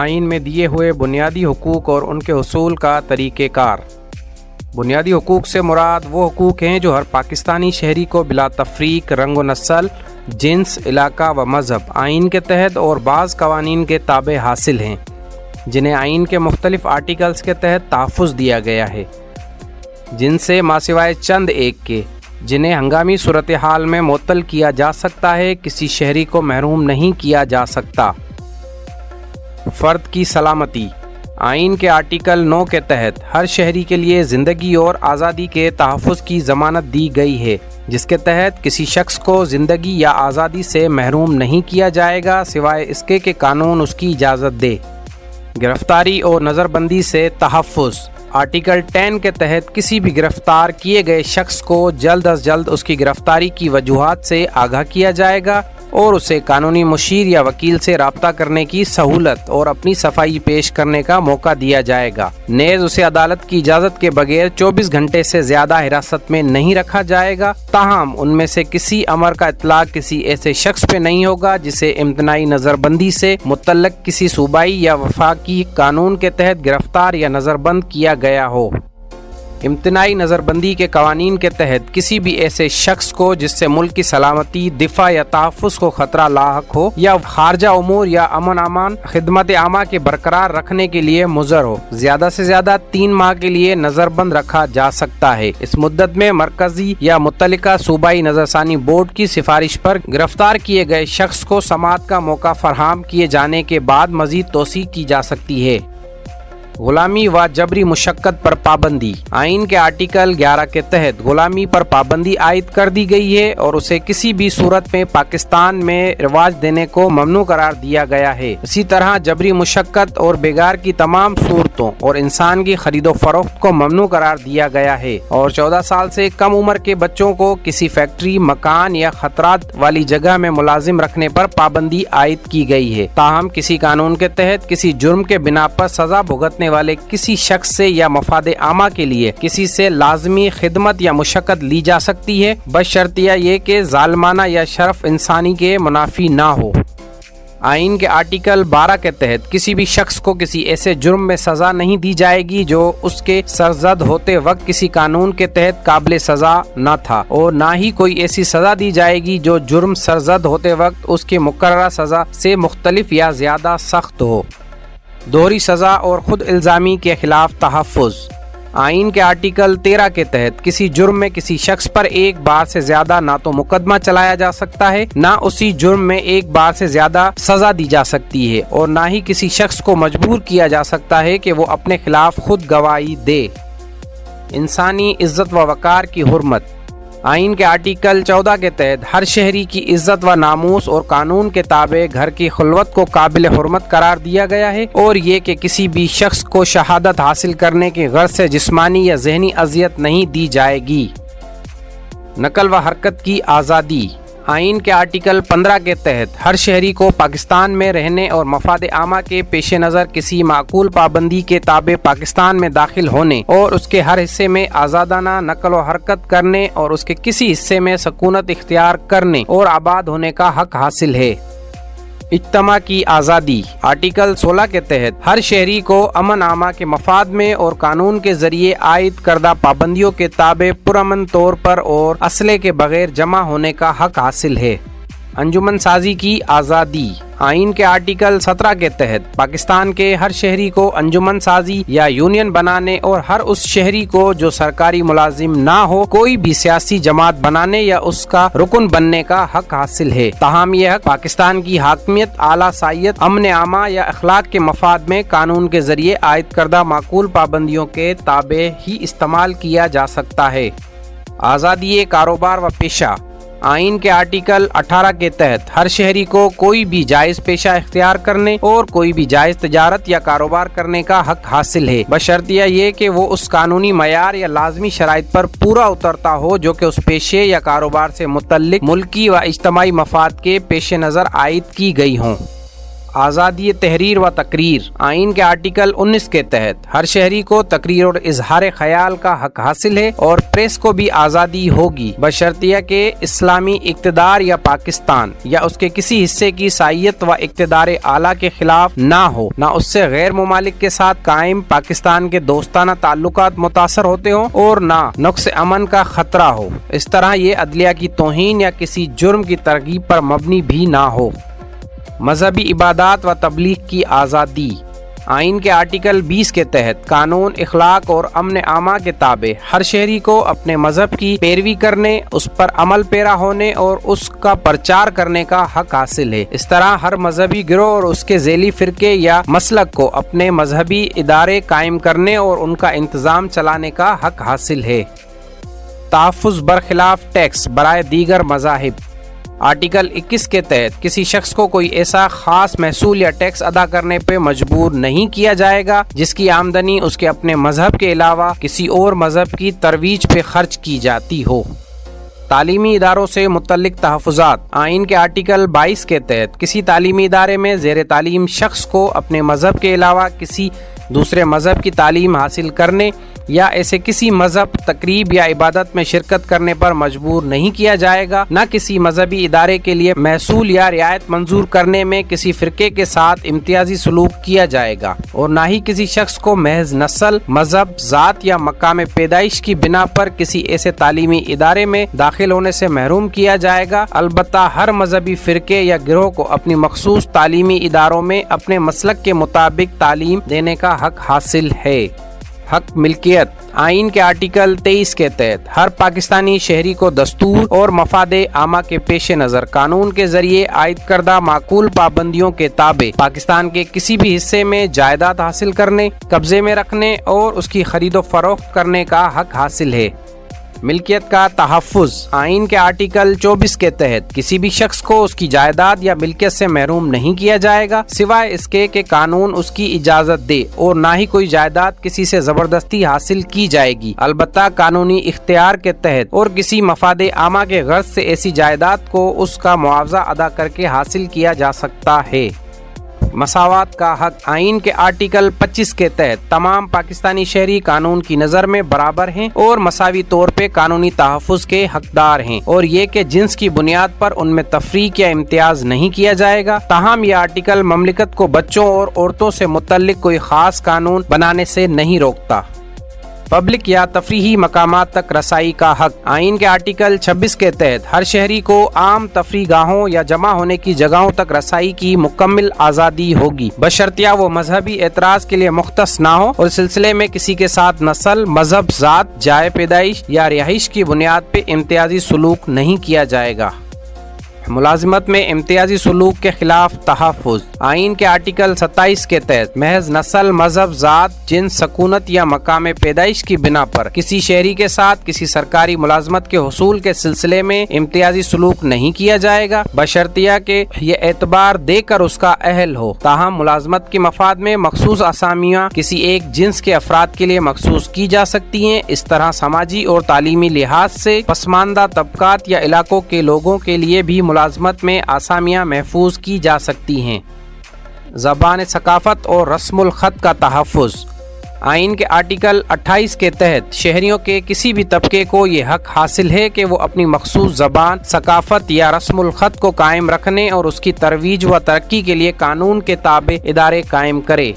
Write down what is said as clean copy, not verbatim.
आइन में दिए हुए बुनियादी हुकूक और उनके हुसूल का तरीक़ेकार। बुनियादी हुकूक से मुराद वो हुकूक हैं जो हर पाकिस्तानी शहरी को बिला तफरीक रंग व नस्ल, जिन्स, इलाका व मज़हब आइन के तहत और बाज़ कवानीन के ताबे हासिल हैं, जिन्हें आइन के मुख्तलिफ आर्टिकल्स के तहत तहफ़्फ़ुज़ दिया गया है, जिनसे मासिवाय चंद एक के जिन्हें हंगामी सूरत हाल में मुअत्तल किया जा सकता है, किसी शहरी को महरूम नहीं किया जा सकता। फ़र्द की सलामती। आइन के आर्टिकल 9 के तहत हर शहरी के लिए ज़िंदगी और आज़ादी के तहफ़्फ़ुज़ की ज़मानत दी गई है, जिसके तहत किसी शख्स को ज़िंदगी या आज़ादी से महरूम नहीं किया जाएगा सिवाय इसके कि कानून उसकी इजाज़त दे। गिरफ़्तारी और नज़रबंदी से तहफ़्फ़ुज़। आर्टिकल 10 के तहत किसी भी गिरफ़्तार किए गए शख्स को जल्द अज जल्द उसकी गिरफ़्तारी की वजूहात से आगाह किया जाएगा और उसे कानूनी मुशीर या वकील से रब्ता करने की सहूलत और अपनी सफाई पेश करने का मौका दिया जाएगा। नेज़ उसे अदालत की इजाज़त के बगैर 24 घंटे से ज़्यादा हिरासत में नहीं रखा जाएगा। ताहम उनमें से किसी अमर का इतलाक़ किसी ऐसे शख्स पे नहीं होगा जिसे इम्तनाई नज़रबंदी से मुतल्लक किसी सूबाई या वफाकी कानून के तहत गिरफ़्तार या नज़रबंद किया गया हो। इम्तनाई नज़रबंदी के कवानीन के तहत किसी भी ऐसे शख्स को जिससे मुल्क की सलामती, दिफा या तहफ़्फ़ुज़ को ख़तरा लाहक हो या खारजा उमूर या अमन अमान खिदमत आमा के बरकरार रखने के लिए मुज़र हो, ज़्यादा से ज़्यादा 3 माह के लिए नज़रबंद रखा जा सकता है। इस मुद्दत में मरकज़ी या मुतल्लिका सूबाई नज़रसानी बोर्ड की सिफारिश पर गिरफ़्तार किए गए शख्स को समाअत का मौका फराहम किए जाने के बाद मज़ीद तोसी की जा सकती है। गुलामी व जबरी मुशक्क़त पर पाबंदी। आइन के आर्टिकल 11 के तहत गुलामी पर पाबंदी आयद कर दी गई है और उसे किसी भी सूरत में पाकिस्तान में रिवाज देने को ममनू करार दिया गया है। इसी तरह जबरी मुशक्क़त और बेगार की तमाम सूरतों और इंसान की खरीदो फरोख्त को ममनू करार दिया गया है और 14 साल से कम उम्र के बच्चों को किसी फैक्ट्री, मकान या खतरात वाली जगह में मुलाजिम रखने पर पाबंदी आयद की गई है। ताहम किसी कानून के तहत किसी जुर्म के बिना पर सजा भुगतने वाले किसी शख्स से या मफादे आमा के लिए किसी से लाजमी खिदमत या मुशक्कत ली जा सकती है, बशर्तिया ये कि जालमाना या शरफ इंसानी के मुनाफी ना हो। आइन के आर्टिकल 12 के तहत किसी भी शख्स को किसी ऐसे जुर्म में सजा नहीं दी जाएगी जो उसके सरजद होते वक्त किसी कानून के तहत काबिल सजा न था और ना ही कोई ऐसी सजा दी जाएगी जो जुर्म सरजद होते वक्त उसकी मुकर्ररा सजा से मुख्तलिफ या ज्यादा सख्त हो। दोहरी सजा और खुद इल्ज़ामी के खिलाफ तहफ़्फ़ुज़। आइन के आर्टिकल 13 के तहत किसी जुर्म में किसी शख्स पर एक बार से ज्यादा ना तो मुकदमा चलाया जा सकता है, ना उसी जुर्म में एक बार से ज्यादा सजा दी जा सकती है और ना ही किसी शख्स को मजबूर किया जा सकता है कि वो अपने खिलाफ खुद गवाही दे। इंसानी इज्जत व वक़ार की हुर्मत। आइन के आर्टिकल 14 के तहत हर शहरी की इज्जत व नामूस और कानून के ताबे घर की खुलवत को काबिल हुर्मत करार दिया गया है और ये कि किसी भी शख्स को शहादत हासिल करने की गर्ज से जिस्मानी या जहनी अजियत नहीं दी जाएगी। नकल व हरकत की आज़ादी। आइन के आर्टिकल 15 के तहत हर शहरी को पाकिस्तान में रहने और मफाद आमा के पेश नज़र किसी माकूल पाबंदी के ताबे पाकिस्तान में दाखिल होने और उसके हर हिस्से में आज़ादाना नकल व हरकत करने और उसके किसी हिस्से में सकूनत इख्तियार करने और आबाद होने का हक हासिल है। इज्तिमा की आज़ादी। आर्टिकल 16 के तहत हर शहरी को अमन आमा के मफाद में और कानून के जरिए आयद करदा पाबंदियों के ताबे पुरअमन तौर पर और असले के बगैर जमा होने का हक हासिल है। अंजुमन साजी की आज़ादी। आइन के आर्टिकल 17 के तहत पाकिस्तान के हर शहरी को अंजुमन साजी या यूनियन बनाने और हर उस शहरी को जो सरकारी मुलाजिम ना हो कोई भी सियासी जमात बनाने या उसका रुकन बनने का हक हासिल है। ताहम यह हक पाकिस्तान की हाकमियत, आला साइयत, अमन आमा या अखलाक के मफाद में कानून के जरिए आयद करदा माकूल पाबंदियों के ताबे ही इस्तेमाल किया जा सकता है। आज़ादी कारोबार व पेशा। आइन के आर्टिकल 18 के तहत हर शहरी को कोई भी जायज़ पेशा इख्तियार करने और कोई भी जायज़ तजारत या कारोबार करने का हक हासिल है, बशर्तिया ये कि वो उस कानूनी मयार या लाजमी शराइत पर पूरा उतरता हो जो कि उस पेशे या कारोबार से मुतल्लिक मुल्की व इज्तिमाई मफाद के पेश नज़र आयद की गई हों। آزادی تحریر و تقریر۔ آئین کے آرٹیکل 19 کے تحت ہر شہری کو تقریر اور اظہار خیال کا حق حاصل ہے اور پریس کو بھی آزادی ہوگی بشرطیہ کہ اسلامی اقتدار یا پاکستان یا اس کے کسی حصے کی سائیت و اقتدار اعلیٰ کے خلاف نہ ہو، نہ اس سے غیر ممالک کے ساتھ قائم پاکستان کے دوستانہ تعلقات متاثر ہوتے ہوں اور نہ نقص امن کا خطرہ ہو۔ اس طرح یہ عدلیہ کی توہین یا کسی جرم کی ترغیب پر مبنی بھی نہ ہو۔ مذہبی عبادات و تبلیغ کی آزادی۔ آئین کے آرٹیکل 20 کے تحت قانون، اخلاق اور امن عامہ کے تابع ہر شہری کو اپنے مذہب کی پیروی کرنے، اس پر عمل پیرا ہونے اور اس کا پرچار کرنے کا حق حاصل ہے۔ اس طرح ہر مذہبی گروہ اور اس کے ذیلی فرقے یا مسلک کو اپنے مذہبی ادارے قائم کرنے اور ان کا انتظام چلانے کا حق حاصل ہے۔ تحفظ برخلاف ٹیکس برائے دیگر مذاہب۔ آرٹیکل 21 کے تحت کسی شخص کو کوئی ایسا خاص محصول یا ٹیکس ادا کرنے پہ مجبور نہیں کیا جائے گا جس کی آمدنی اس کے اپنے مذہب کے علاوہ کسی اور مذہب کی ترویج پہ خرچ کی جاتی ہو۔ تعلیمی اداروں سے متعلق تحفظات۔ آئین کے آرٹیکل 22 کے تحت کسی تعلیمی ادارے میں زیر تعلیم شخص کو اپنے مذہب کے علاوہ کسی دوسرے مذہب کی تعلیم حاصل کرنے یا ایسے کسی مذہب تقریب یا عبادت میں شرکت کرنے پر مجبور نہیں کیا جائے گا، نہ کسی مذہبی ادارے کے لیے محصول یا رعایت منظور کرنے میں کسی فرقے کے ساتھ امتیازی سلوک کیا جائے گا، اور نہ ہی کسی شخص کو محض نسل، مذہب، ذات یا مقام پیدائش کی بنا پر کسی ایسے تعلیمی ادارے میں داخل ہونے سے محروم کیا جائے گا۔ البتہ ہر مذہبی فرقے یا گروہ کو اپنی مخصوص تعلیمی اداروں میں اپنے مسلک کے مطابق تعلیم دینے کا حق حاصل ہے۔ حق ملکیت۔ آئین کے آرٹیکل 23 کے تحت ہر پاکستانی شہری کو دستور اور مفاد عامہ کے پیش نظر قانون کے ذریعے عائد کردہ معقول پابندیوں کے تابع پاکستان کے کسی بھی حصے میں جائیداد حاصل کرنے، قبضے میں رکھنے اور اس کی خرید و فروخت کرنے کا حق حاصل ہے۔ ملکیت کا تحفظ۔ آئین کے آرٹیکل 24 کے تحت کسی بھی شخص کو اس کی جائیداد یا ملکیت سے محروم نہیں کیا جائے گا سوائے اس کے کہ قانون اس کی اجازت دے، اور نہ ہی کوئی جائیداد کسی سے زبردستی حاصل کی جائے گی، البتہ قانونی اختیار کے تحت اور کسی مفاد عامہ کے غرض سے ایسی جائیداد کو اس کا معاوضہ ادا کر کے حاصل کیا جا سکتا ہے۔ مساوات کا حق۔ آئین کے آرٹیکل 25 کے تحت تمام پاکستانی شہری قانون کی نظر میں برابر ہیں اور مساوی طور پہ قانونی تحفظ کے حقدار ہیں، اور یہ کہ جنس کی بنیاد پر ان میں تفریق یا امتیاز نہیں کیا جائے گا۔ تاہم یہ آرٹیکل مملکت کو بچوں اور عورتوں سے متعلق کوئی خاص قانون بنانے سے نہیں روکتا۔ پبلک یا تفریحی مقامات تک رسائی کا حق۔ آئین کے آرٹیکل 26 کے تحت ہر شہری کو عام تفریح گاہوں یا جمع ہونے کی جگہوں تک رسائی کی مکمل آزادی ہوگی بشرطیہ وہ مذہبی اعتراض کے لیے مختص نہ ہو اور سلسلے میں کسی کے ساتھ نسل، مذہب، ذات، جائے پیدائش یا رہائش کی بنیاد پہ امتیازی سلوک نہیں کیا جائے گا۔ ملازمت میں امتیازی سلوک کے خلاف تحفظ۔ آئین کے آرٹیکل 27 کے تحت محض نسل، مذہب، ذات، جنس، سکونت یا مقام پیدائش کی بنا پر کسی شہری کے ساتھ کسی سرکاری ملازمت کے حصول کے سلسلے میں امتیازی سلوک نہیں کیا جائے گا بشرطیہ کہ یہ اعتبار دے کر اس کا اہل ہو۔ تاہم ملازمت کے مفاد میں مخصوص اسامیاں کسی ایک جنس کے افراد کے لیے مخصوص کی جا سکتی ہیں۔ اس طرح سماجی اور تعلیمی لحاظ سے پسماندہ طبقات یا علاقوں کے لوگوں کے لیے بھی ملازمت میں آسامیاں محفوظ کی جا سکتی ہیں۔ زبان، ثقافت اور رسم الخط کا تحفظ۔ آئین کے آرٹیکل 28 کے تحت شہریوں کے کسی بھی طبقے کو یہ حق حاصل ہے کہ وہ اپنی مخصوص زبان، ثقافت یا رسم الخط کو قائم رکھنے اور اس کی ترویج و ترقی کے لیے قانون کے تابع ادارے قائم کرے۔